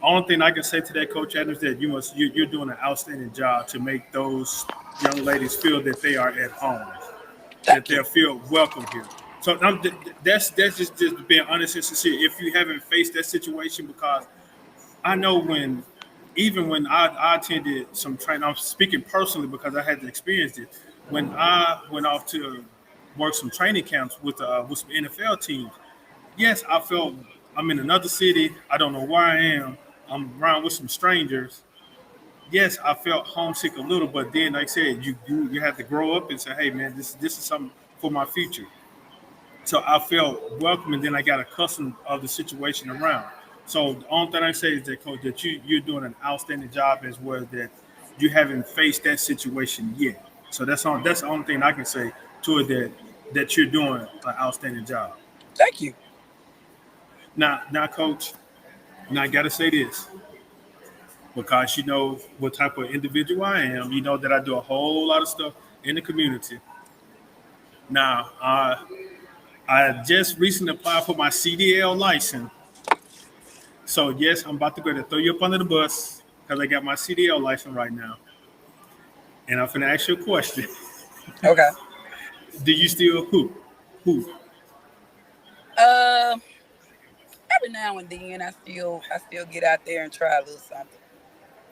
Only thing I can say to that, Coach Adams, that you're doing an outstanding job to make those young ladies feel that they are at home, that they feel welcome here. So that's just being honest and sincere. If you haven't faced that situation, because I know even when I attended some training, I'm speaking personally because I had to experience it. When I went off to work some training camps with some NFL teams, yes, I felt I'm in another city. I don't know where I am. I'm around with some strangers. Yes, I felt homesick a little, but then, like I said, you have to grow up and say, hey, man, this is something for my future. So I felt welcome, and then I got accustomed of the situation around. So the only thing I say is that, Coach, that you're doing an outstanding job as well. That you haven't faced that situation yet. So that's the only thing I can say to it, that you're doing an outstanding job. Thank you. Now, Coach. Now I gotta say this because you know what type of individual I am. You know that I do a whole lot of stuff in the community. Now, I just recently applied for my CDL license. So yes, I'm about to go to throw you up under the bus because I got my CDL license right now. And I'm gonna ask you a question. Okay. Do you still hoop? Hoop? Um, every now and then I still get out there and try a little something.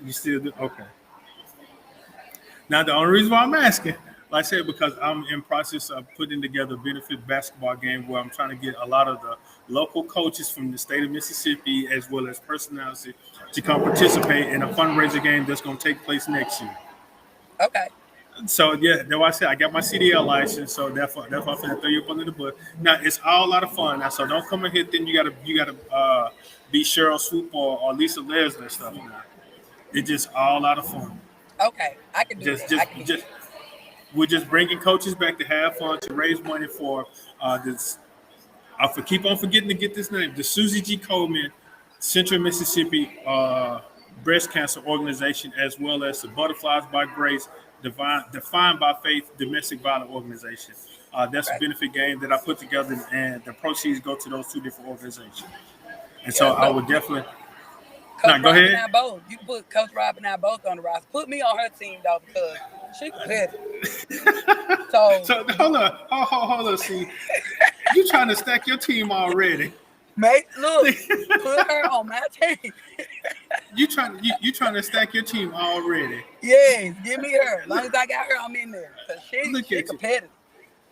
You still do? Okay. Now, the only reason why I'm asking, like I said, because I'm in process of putting together a benefit basketball game where I'm trying to get a lot of the local coaches from the state of Mississippi as well as personality to come participate in a fundraiser game that's going to take place next year. Okay. So yeah, that's why I said I got my CDL license, so therefore I'm gonna throw you up under the bus. Now it's all a lot of fun. Now, so don't come in here thinking you gotta be Cheryl Swoop or Lisa Leslie and stuff. Now. It's just all a lot of fun. Okay. I can do that. I can do Just we're just bringing coaches back to have fun to raise money for this. Keep on forgetting to get this name, the Susie G. Coleman Central Mississippi Breast Cancer Organization, as well as the Butterflies by Grace Defined by Faith Domestic Violence Organization. That's a Right. benefit game that I put together, and the proceeds go to those two different organizations. And so Yeah, I look, would definitely. Coach Now, go Rob and ahead. I both. You can put Coach Rob and I both on the roster. Put me on her team though because she competitive. So So hold on, hold on. See, you trying to stack your team already? look, put her on my team. You trying to stack your team already? Yes, give me her. As long as I got her, I'm in there. Cause Look she at you. competitive.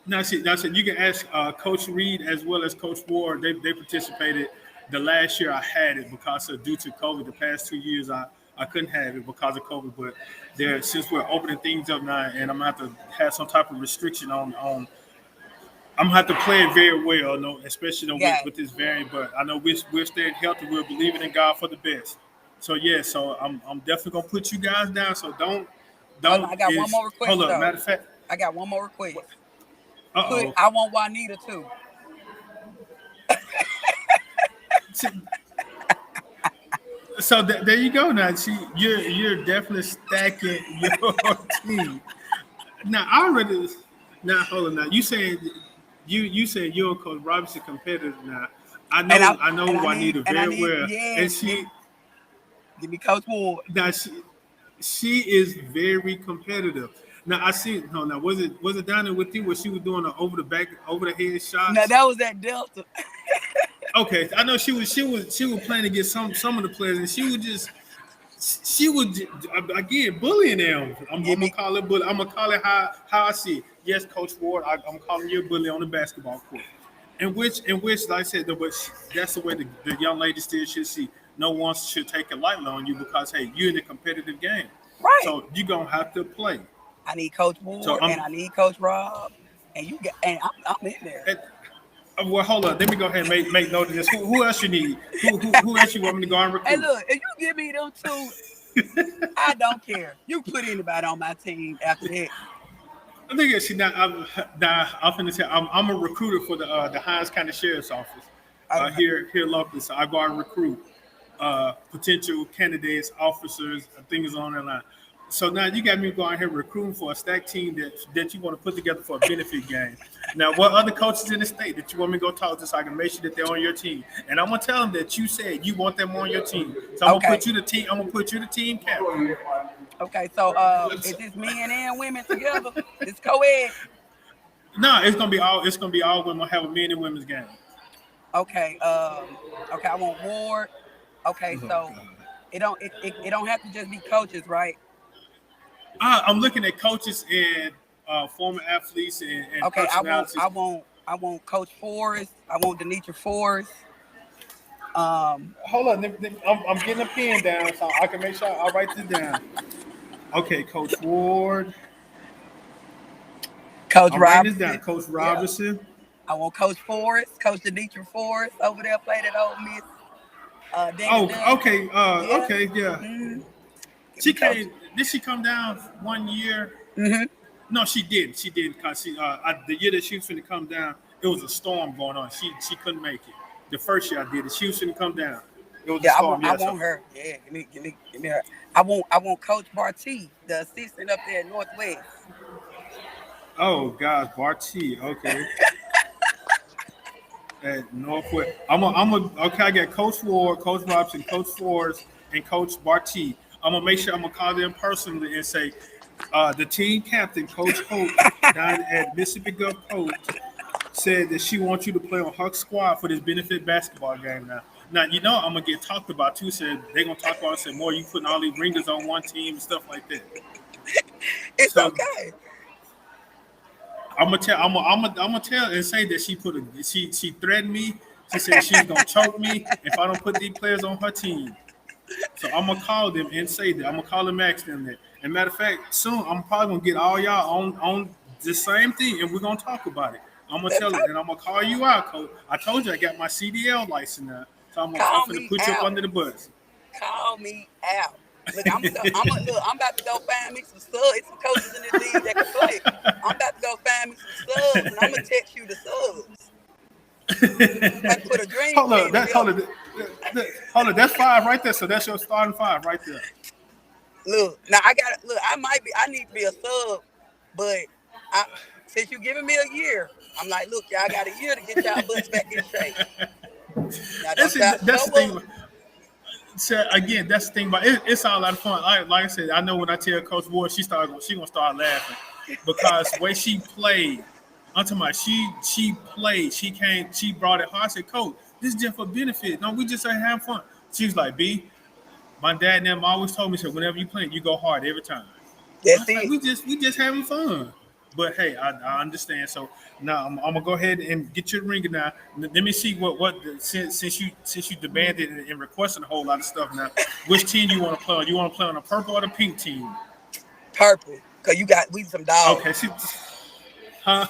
Now, see, you can ask Coach Reed as well as Coach Ward. They participated the last year I had it because of due to COVID. The past 2 years I couldn't have it because of COVID. But since we're opening things up now, and I'm gonna have to have some type of restriction on. I'm gonna have to play it very well, no, especially Yeah. with this variant. But I know we're staying healthy. We're believing in God for the best. So yeah, so I'm definitely gonna put you guys down. So Hold on, I got one more request hold up. though. Matter of fact, I got one more request. Put uh I want Juanita too. oh. So there you go. Now, see, you're definitely stacking your team. Now I already. Now hold on. Now you saying you're Coach Robinson competitor. Now I know Juanita very well, and give me Coach Ward. now she is very competitive. Now I see. No, now was it down there with you where she was doing the over the head Now shots? that was at Delta. Okay, I know she was planning to get some of the players, and she was again bullying them. I'm Give gonna me call it bully. I'm gonna call it how I see it. Yes, Coach Ward, I'm calling you a bully on the basketball court. In which, like I said, that's the way the young lady still should see. No one should take it lightly on you because hey, you're in a competitive game, right. so you're gonna have to play. I need Coach So Ward and I need Coach Rob. I'm in there. and, well, hold on. Let me go ahead and make note of this. Who else you need? Who else you want me to go and Hey, recruit? look, if you give me them two, I don't care. You put anybody on my team after that. I think she not. I'm finna say I'm a recruiter for the Hines County Sheriff's Office Okay. here locally. So I go out and recruit potential candidates, officers, things on that line. So now you got me going here recruiting for a stack team that you want to put together for a benefit game. Now, what other coaches in the state that you want me to go talk to so I can make sure that they're on your team? And I'm gonna tell them that you said you want them on your team. So I'm gonna put you the team. I'm gonna put you the team captain. Okay, so is this men and women together? It's co-ed. No, it's gonna be all. It's gonna be all women. Have a men and women's game. Okay. Okay. I want Ward. Okay, so it don't have to just be coaches, right? I'm looking at coaches and former athletes and Okay, personalities. I want Coach Forrest. I want Denitra Forrest. Hold on, I'm getting a pen down so I can make sure I write this down. Okay, Coach Ward. Coach I'm Robinson. writing this down. Coach Robinson. Yeah. I want Coach Forrest. Coach Denitra Forrest over there played at Ole Miss. Okay. Yeah. Okay, yeah. Mm-hmm. She came. Did she come down 1 year? Mm-hmm. No, she did. She did because the year that she was going to come down, it was a storm going on. She couldn't make it. The first year I did it, she was going to come down. It was a storm. I want her. Yeah, give me her. I want Coach Barty, the assistant up there at Northwest. Oh gosh, Barty. Okay. At Northwest, okay. I got Coach Ward, Coach Robinson, Coach Forrest, and Coach Barty. I'm gonna make sure I'm gonna call them personally and say, the team captain, Coach Hope, down at Mississippi Gulf Coast, said that she wants you to play on her squad for this benefit basketball game now. Now, I'm going to get talked about too. Said they're going to talk about it, say, more you putting all these ringers on one team and stuff like that. It's okay. I'm gonna tell and say that she threatened me. She said she's gonna choke me if I don't put these players on her team. So I'm gonna call them and say that. I'm gonna call them, ask them that. And matter of fact, soon I'm probably gonna get all y'all on the same thing, and we're gonna talk about it. I'm gonna tell it, and I'm gonna call you out, Coach. I told you I got my CDL license now, so I'm gonna put you up under the bus. Call me out. Look, I'm about to go find me some subs. It's some coaches in this league that can play. I'm about to go find me some subs, and I'm gonna text you the subs. I put a dream. Hold on. That's 5 right there. So that's your starting 5 right there. Look, now I need to be a sub, but since you giving me a year, I'm like, look, y'all got a year to get y'all butts back in shape. Now, that's the thing. So again, that's the thing about it. It's all a lot of fun. Like I said, I know when I tell Coach Ward, she gonna start laughing because the way she played. I'm talking about she played. She brought it hard. I said, Coach, this is just for benefit. No, we just ain't have fun. She was like, B, my dad and them always told me, so whenever you play, you go hard every time. That's it. Like, we just having fun. But hey, I understand. So now I'm gonna go ahead and get your ring now. Let me see what since you demanded and requested a whole lot of stuff now. Which team you want to play on? You want to play on the purple or the pink team? Purple, cause we some dogs. Okay, huh?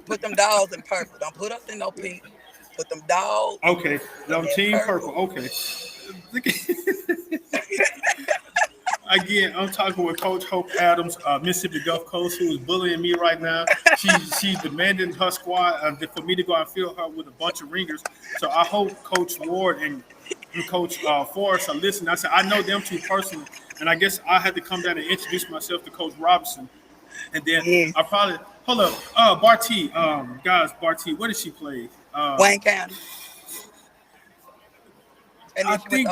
Put them dogs in purple. Don't put us in no pink. Put them dogs. Okay, team purple. Okay. Again, I'm talking with Coach Hope Adams, Mississippi Gulf Coast, who is bullying me right now. She's demanding her squad for me to go and fill her with a bunch of ringers. So I hope Coach Ward and Coach Forrest are listening. I said I know them two personally, and I guess I had to come down and introduce myself to Coach Robinson, and then I probably hold up. Barty, Barty, where did she play? Wayne County. And I think.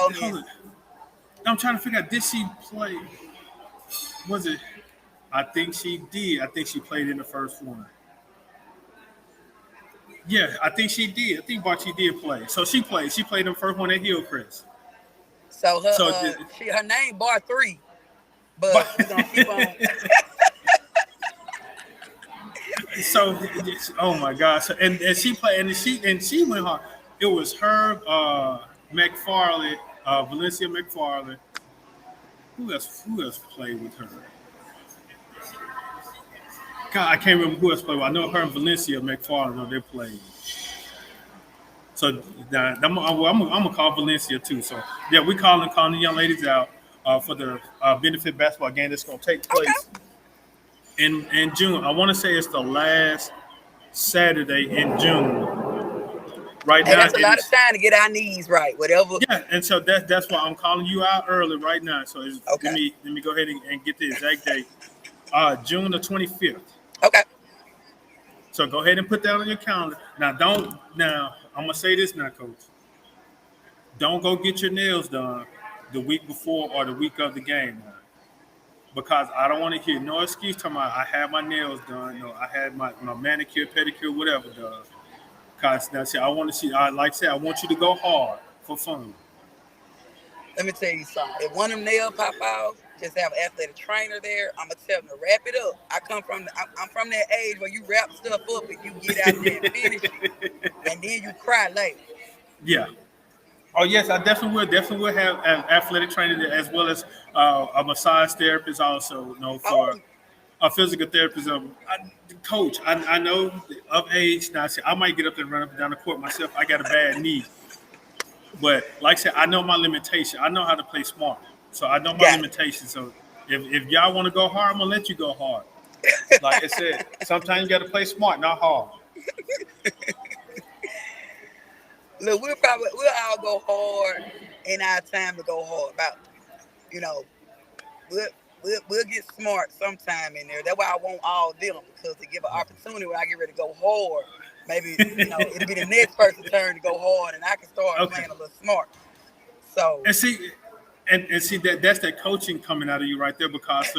I'm trying to figure out, did she play? Was it? I think she did. I think she played in the first one. Yeah, I think she did. I think Barty did play. So she played. She played in the first one at Hillcrest. So her name Bar 3, but we're gonna keep on. So, oh my gosh! And she played, and she went hard. It was her, McFarley. Valencia McFarland. Who else played with her? God, I can't remember who else played with her. I know her and Valencia McFarland, they played. So I'm gonna call Valencia too. So yeah, we calling the young ladies out. for the benefit basketball game that's going to take place Okay. in June. I want to say it's the last Saturday in June. Right Hey, now, that's a it lot of is. time to get our knees right. Whatever. Yeah, and so that's why I'm calling you out early right now. So Okay. let me go ahead and get the exact date. June the 25th. Okay. So go ahead and put that on your calendar. Now don't now I'm gonna say this now, coach. Don't go get your nails done the week before or the week of the game now. Because I don't want to hear no excuse talking about I had my nails done, no, I had my manicure, pedicure, whatever done. Cause now see, I want to see I like I said, I want you to go hard for fun. Let me tell you something. If one of them nail pop out, just have an athletic trainer there. I'm gonna tell them to wrap it up. I'm from that age where you wrap stuff up and you get out there and finish it, and then you cry later. Yeah. Oh yes, I definitely will. Definitely will have an athletic trainer there, as well as a massage therapist, also. You know, for Oh, a physical therapist. Coach, I know of age now. See, I might get up and run up and down the court myself. I got a bad knee, but like I said, I know my limitation. I know how to play smart, so I know my got it. limitation. So if y'all want to go hard, I'm gonna let you go hard. Like I said, sometimes you got to play smart, not hard. Look, we'll all go hard in our time to go hard. About you know we'll we'll get smart sometime in there. That's why I want all them because to give an opportunity when I get ready to go hard. Maybe it'll be the next person's turn to go hard, and I can start Okay. playing a little smart. So And see, and see that's that coaching coming out of you right there because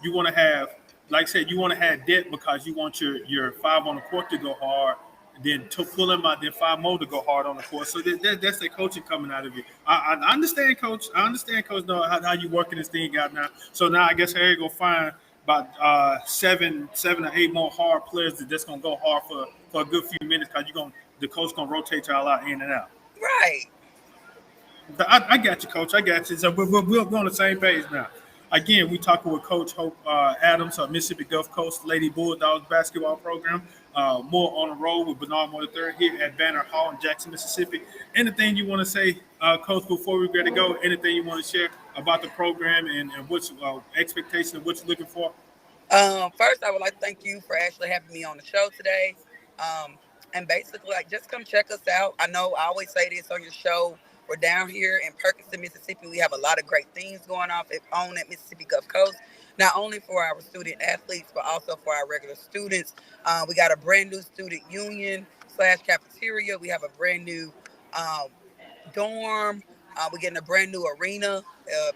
you want to have, like I said, you want to have depth because you want your five on the court to go hard, then to pull them out, then five more to go hard on the court. So that's the coaching coming out of you. I understand, coach. I understand, coach. Know how you working this thing out now. So now I guess Harry gonna find about seven or eight more hard players that's gonna go hard for a good few minutes because the coach gonna rotate y'all out in and out. right. I got you, Coach. I got you. So we're on the same page now. Again, we talking with Coach Hope Adams of Mississippi Gulf Coast Lady Bulldogs basketball program. More on the road with Bernard Moore III here at Banner Hall in Jackson, Mississippi. Anything you want to say, Coach, before we ready to go? Anything you want to share about the program and what's expectation of what you're looking for? First, I would like to thank you for actually having me on the show today. And basically, like, just come check us out. I know I always say this on your show. We're down here in Perkinson, Mississippi. We have a lot of great things going on at Mississippi Gulf Coast. Not only for our student athletes, but also for our regular students. We got a brand new student union slash cafeteria. We have a brand new um, dorm. We're getting a brand new arena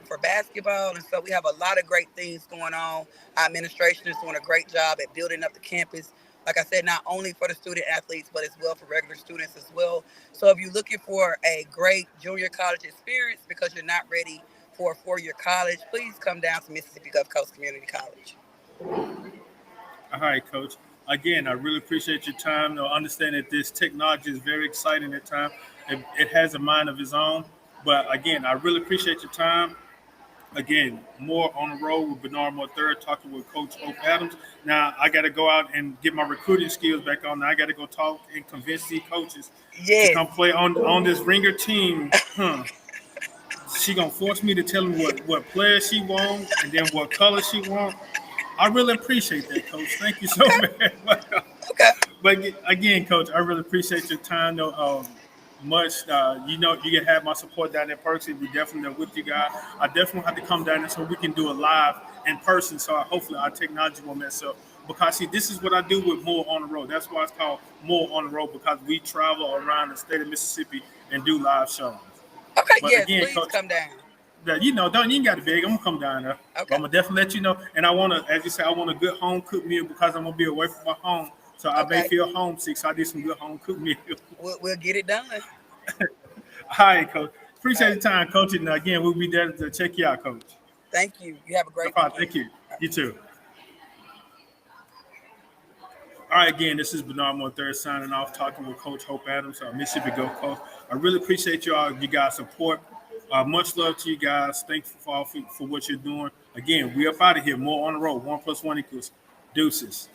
for basketball, and so we have a lot of great things going on. Our administration is doing a great job at building up the campus. Like I said, not only for the student athletes, but as well for regular students as well. So if you're looking for a great junior college experience because you're not ready for a four-year college, please come down to Mississippi Gulf Coast Community College. All right, Coach. Again, I really appreciate your time. I understand that this technology is very exciting at times. It has a mind of its own. But again, I really appreciate your time. Again, more on the road with Bernard Moore III, talking with Coach Hope Adams. Now, I got to go out and get my recruiting skills back on. Now, I got to go talk and convince these coaches to Yes. come play on this Ringer team. She going to force me to tell them what players she wants and then what color she wants. I really appreciate that, Coach. Thank you so Okay. very much. Okay. But again, Coach, I really appreciate your time. Though, much. You can have my support down in person. We definitely are with you guys. I definitely have to come down there so we can do it live in person. So hopefully our technology won't mess up. Because see, this is what I do with More on the Road. That's why it's called More on the Road because we travel around the state of Mississippi and do live shows. Okay. But Yes. again, Please Coach, come down. that don't you ain't got to beg. I'm gonna come down there. But Okay. I'm gonna definitely let you know. And I wanna, as you say, I want a good home cooked meal because I'm gonna be away from my home. So I may Okay. feel homesick. So I need some good home cooked meal. We'll get it done. All right, Coach. All Appreciate right. the time, Coach. And again, we'll be there to check you out, Coach. Thank you. You have a No great problem. weekend. Thank you. All right. You too. All right, again, this is Bernard Moore III signing off, talking with Coach Hope Adams, Mississippi Gulf Coast. I really appreciate you guys' support. Much love to you guys. Thank you for what you're doing. Again, we up out of here. More on the road. 1+1 equals deuces.